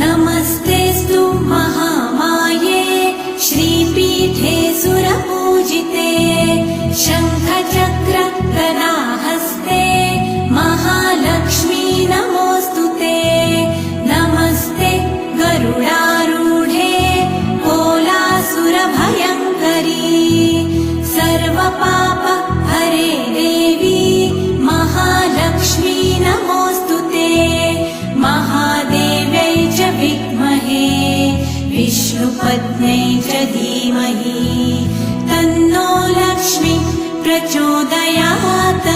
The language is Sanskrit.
नमस्तेऽस्तु महामाये श्रीपीठे सुरपूजिते शङ्खचक्र गदाहस्ते महालक्ष्मी नमोऽस्तुते। नमस्ते गरुडारूढे कोलासुरभयङ्करी सर्वपाप हरे देवी महालक्ष्मी नमोऽस्तुते। महादेव्यै च विद्महे विष्णुपत्न्यै च धीमहि तन्नो लक्ष्मी प्रचोदयात्।